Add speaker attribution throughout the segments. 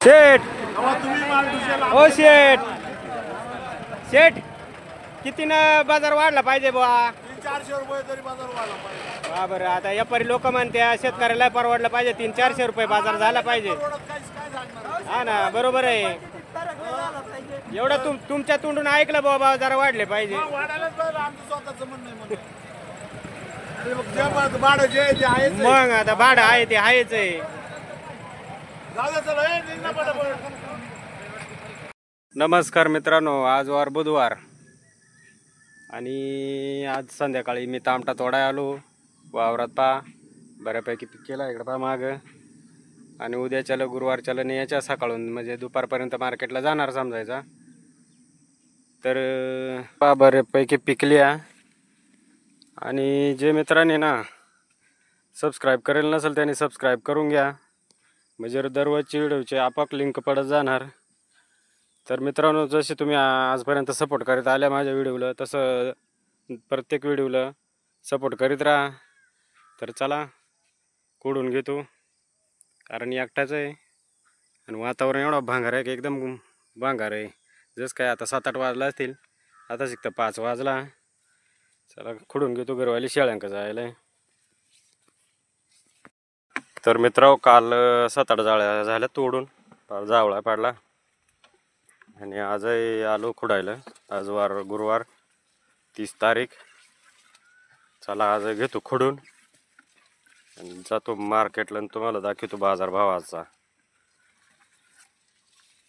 Speaker 1: शेठ ओ शेठ शेठ कितीनं बाजार वाढला पाहिजे बुवा?
Speaker 2: 400 रुपये तरी बाजार वाढला पाहिजे.
Speaker 1: हा बरं, आता व्यापारी लोक म्हणते शेतकऱ्याला परवडलं पाहिजे, 300-400 रुपये बाजार झाला पाहिजे.
Speaker 2: काय सांगणार?
Speaker 1: हा ना, बरोबर आहे. एवढं तुमच्या तोंडून ऐकलं बुवा बाजार वाढले पाहिजे.
Speaker 2: वाढायलाच पाहिजे, आमचं स्वतःचं म्हणणं आहे म्हणून. जे भाडं जे आहे ते आहेच आहे.
Speaker 1: मग आता भाडं आहे ते आहेच आहे.
Speaker 2: जाऊ दे चला, ए, निघ ना पटापट.
Speaker 1: नमस्कार मित्रांनो, आज वार बुधवार आणि आज संध्याकाळी मी तामटा तोडाय आलो वावरात. पा बऱ्यापैकी पीक केला इकडं पा मागं, आणि उद्याच्याला गुरुवारच्याला याच्या सकाळून म्हणजे दुपारपर्यंत मार्केटला जाणार समजायचा. तर पा बऱ्यापैकी पिकल्या. आणि जे मित्रांनी ना सबस्क्राईब करेल नसेल त्यांनी सबस्क्राईब करून घ्या, म्हणजे दररोजची व्हिडिओची आपाक लिंक पडत जाणार. तर मित्रांनो, जसे तुम्ही आजपर्यंत सपोर्ट करीत आल्या माझ्या व्हिडिओला, तसं प्रत्येक व्हिडिओला सपोर्ट करीत राहा. तर चला खोडून घेतो, कारण एकटाच आहे आणि वातावरण एवढा भांगार आहे की एकदम भांगार आहे. जसं काय आता 7-8 वाजला असतील, आता शिकतं 5 वाजला. चला खोडून घेतो, घरवाली शेळ्यांक जायला. तर मित्रांनो, काल 7-8 जाळ्या झाल्या तोडून, जावळा पाडला आणि आजही आलो खुडायला. आज गुरुवार 30 तारीख. चला आज घेतो खुडून आणि जातो मार्केटला आणि तुम्हाला दाखवतो बाजार भावाचा.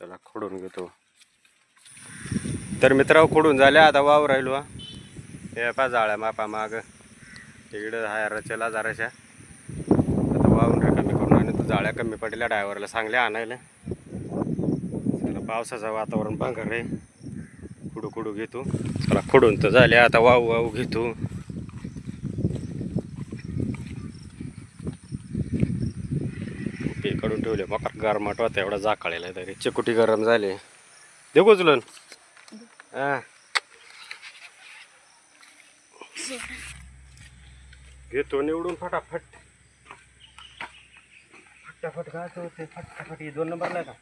Speaker 1: चला खुडून घेतो. तर मित्रांनो, खुडून झाल्या, आता वाव राहिलो. हे पा जाळ्या मापा माग तिकडं हायराच्या जराशा आता वाहून कमी करून, आणि तो जाळ्या कमी पडल्या ड्रायव्हरला सांगल्या आणायला. चला पावसाचं वातावरण भांगार आहे, खुडू घेतो. चला खुडून तर झाल्या, आता वाहू घेतो. ते कडून ठेवले मकर गारमाट होता एवढा जाकाळलेला आहे, तरी चिकुटी गरम झाले. दे गोचलून. हा घेतो निवडून फटाफट घालतो. ते फटाफट 2 नंबरला का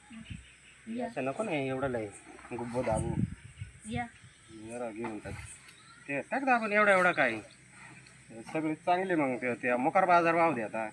Speaker 1: असं नको नाही, एवढं लय गुब्बो दाबू जरा घेऊन टाक. ते टाक दाबून एवढा काय सगळे चांगले. मग ते मोकार बाजार भाव दे आता.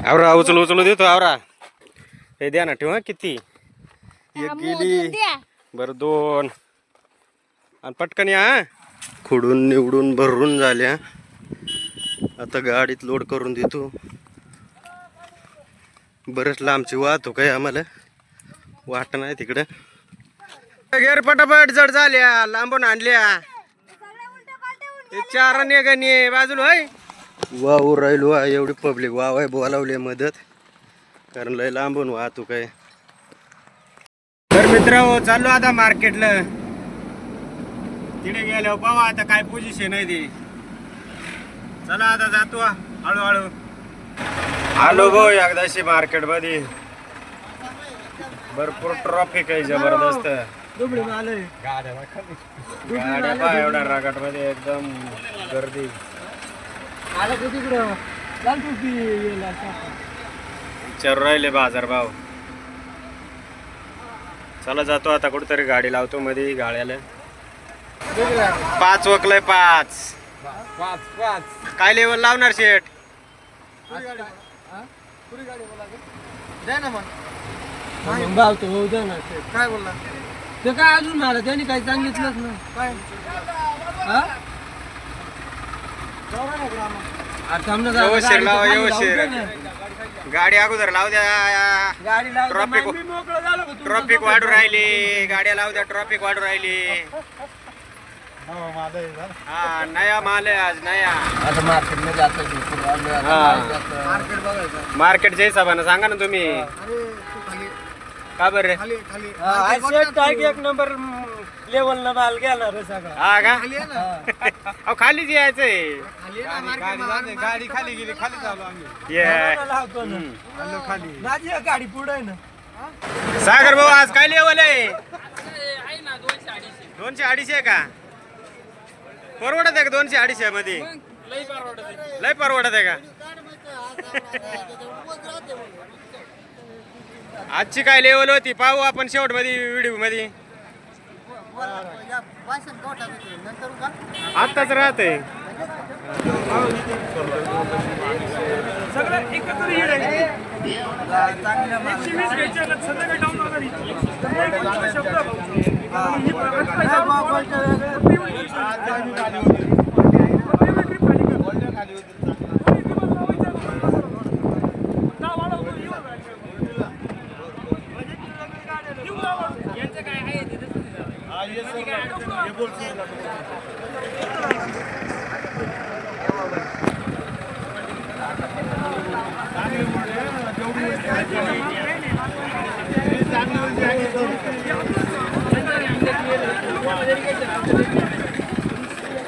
Speaker 1: आवरा उचलू देतो. आवरा हे द्या ना, ठेवा. किती एक गेली, बरं 2 आणि पटकन या. खुडून निवडून भरून झाल्या, आता गाडीत लोड करून देतो. बरंच लांबची वाहतूक आहे, आम्हाला वाट नाही तिकडं. घेर पटापट जड झाल्या, लांबून आणल्या. 4 नेगणी बाजूला होय. वाव राहिलो एवढी पब्लिक वाव आहे, बोलावले मदत, कारण लय लांबून वाहतूक आहे. तर मित्रांनो, चाललो आता मार्केटला. तिथे गेल्यावर पाहू आता काय पोझिशन आहे ती. चला आता जातो हळूहळू. आलो भाऊ एकदाशी मार्केट मध्ये. भरपूर ट्रॉफिक आहे, जबरदस्त गाड्या पहा, एवढ्या रागाट मध्ये एकदम गर्दी. विचारू राहिले बाजार भाव. चला जातो आता कुठेतरी, गाडी लावतो मध्ये गाड्याला. पाच वकलय पाच.
Speaker 2: पाच पाच
Speaker 1: काय लेवल लावणार शेट?
Speaker 2: द्या ना मग
Speaker 3: भाव तो होऊ दे ना ते.
Speaker 2: काय बोलला
Speaker 3: ते काय अजून मला त्यांनी काही सांगितलंच ना
Speaker 2: काय
Speaker 3: हा? आता आमनं जरा
Speaker 1: व्यवस्थित
Speaker 3: गाडीचं
Speaker 1: लावा,
Speaker 3: खाली
Speaker 1: व्यवस्थित.
Speaker 3: लावू दे ना.
Speaker 1: गाडी अगोदर लावू द्या.
Speaker 3: गाडी लावू दे.
Speaker 1: ट्रॉफिक
Speaker 3: मी मोकळं झालो का? तुमचं
Speaker 1: ट्रॉफिक
Speaker 3: डोकं
Speaker 1: वाढू
Speaker 3: फिरलं.
Speaker 1: राहिली. गाड्या लावू द्या. ट्रॉफिक वाढू राहिली. हा नया माल आहे आज नया.
Speaker 3: आता मार्केट मध्ये जातो
Speaker 1: मार्केट मार्केटच्या हिशोबानं सांगा ना तुम्ही. का बरं रे?
Speaker 3: एक नंबर लेवल न माल गेला रे सगळा.
Speaker 1: हा का? अहो खालीच यायचंय.
Speaker 2: गाडी खाली गेली खाली झालो आम्ही
Speaker 1: ये.
Speaker 3: लावतो ना.
Speaker 2: खाली
Speaker 3: माझी एक गाडी पुढे आहे ना.
Speaker 1: सागर भाऊ आज काय लेवल आहे? 200-250 आहे का? परवडत आहे का 200-250 मध्ये? लय परवडत आहे का? आजची काय लेवल होती पाहू आपण शेवट मध्ये व्हिडिओ मध्ये. आताच राहते.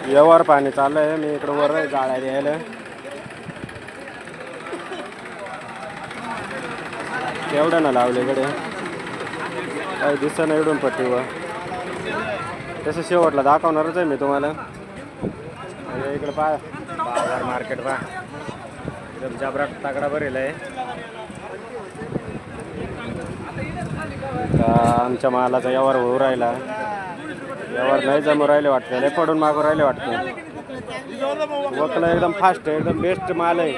Speaker 1: व्यवहार पाणी चालू आहे. मी इकडे वर जाळ्या द्यायला. केवढं ना लावले इकडे काही दिसत नाही इकडून पट्टीवर. तसं शेवटला दाखवणारच आहे मी तुम्हाला. म्हणजे इकडे पहा बाजार मार्केट पहा एकदम जबराट तगडा भरेल आहे. आमच्या मालाचा व्यवहार होऊ राहिला. व्यवहार नाही जमू राहिले वाटतं. लय पडून मागू राहिले वाटतं. वकला एकदम फास्ट आहे. एकदम बेस्ट माल आहे.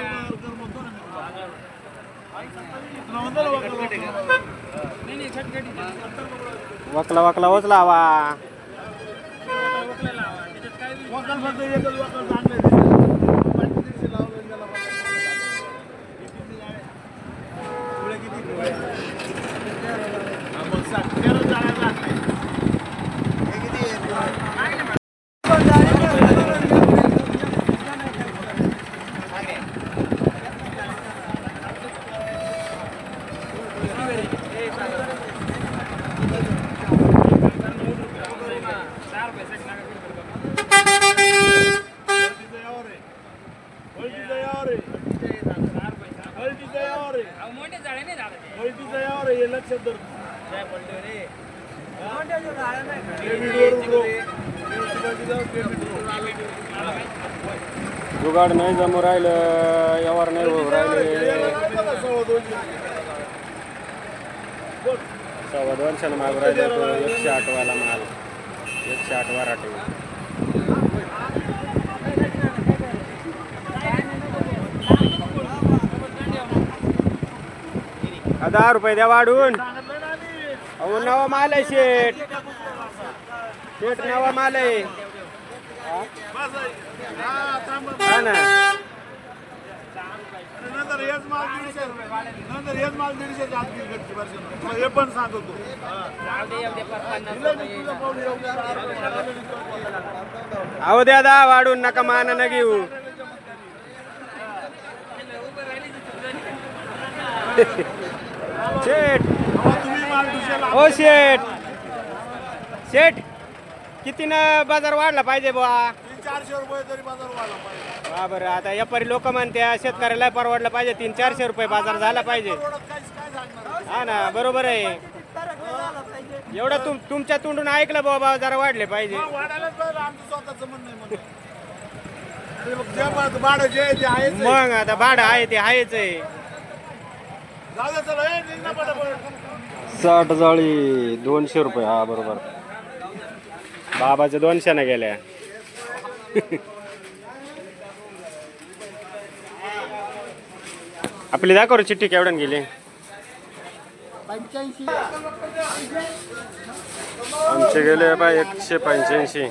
Speaker 1: वकला वकला वचला हवा. जुगाड नाही जमू राहिलं. व्यवहार नाही होऊ राहिले. 250 मागू राहिले. 108 वाला माल 108 वराटे. 10 रुपये द्या वाढून. अहो नवा माल आहे शेठ. शेठ नवा माल आहे. हा ना
Speaker 2: नंतर हेच माल 150 नंतर हेच माल 150 जात वर्ष हे पण सांगतो.
Speaker 1: अहो द्या दा वाढून नका मान न घेऊ. शेठ
Speaker 2: तुम्ही माल दुसऱ्याला
Speaker 1: ओ शेठ शेठ किती न बाजार वाढला पाहिजे बुवा?
Speaker 2: 300-400 रुपये तरी बाजार वाढला पाहिजे.
Speaker 1: हा बरं आता यापारी लोक म्हणते शेतकऱ्याला परवडलं पाहिजे. 300-400 रुपये बाजार झाला पाहिजे.
Speaker 2: काय सांगणार
Speaker 1: हा ना बरोबर आहे. एवढं तुमच्या तोंडून ऐकलं बाबा बाजार वाढले पाहिजे.
Speaker 2: वाढायलाच पाहिजे. आमचं स्वतःचं म्हणणं आहे म्हणून. जे भाडं जे आहे ते आहेच आहे.
Speaker 1: मग आता भाडं आहे ते आहेच आहे.
Speaker 2: जाऊ दे चला ए निघ ना पटापट.
Speaker 1: 60 जाळी 200 रुपये. हा बरोबर बाबाच्या 2 शेणा गेल्या. आपली दाखव रे चिठ्ठी केवढ्यान गेली. आमचे गेले बा 185.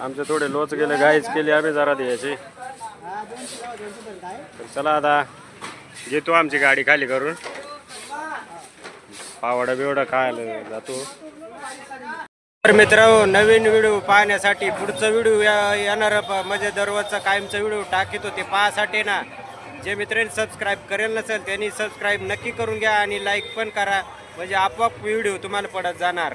Speaker 1: आमचे थोडे लोच गेले, गाईच केली आम्ही जरा द्यायची. तर चला आता घेतो आमची गाडी खाली करून, पावडा बिवडा खायला जातो. तर मित्रांनो, नवीन व्हिडिओ पाहण्यासाठी पुढचा व्हिडिओ येणार म्हणजे दररोजचा कायमचा व्हिडिओ टाकीतो ते पाहण्यासाठी ना, जे मित्रांनी सबस्क्राईब करेल नसेल त्यांनी सबस्क्राईब नक्की करून घ्या आणि लाईक पण करा, म्हणजे आपोआप व्हिडिओ तुम्हाला पडत जाणार.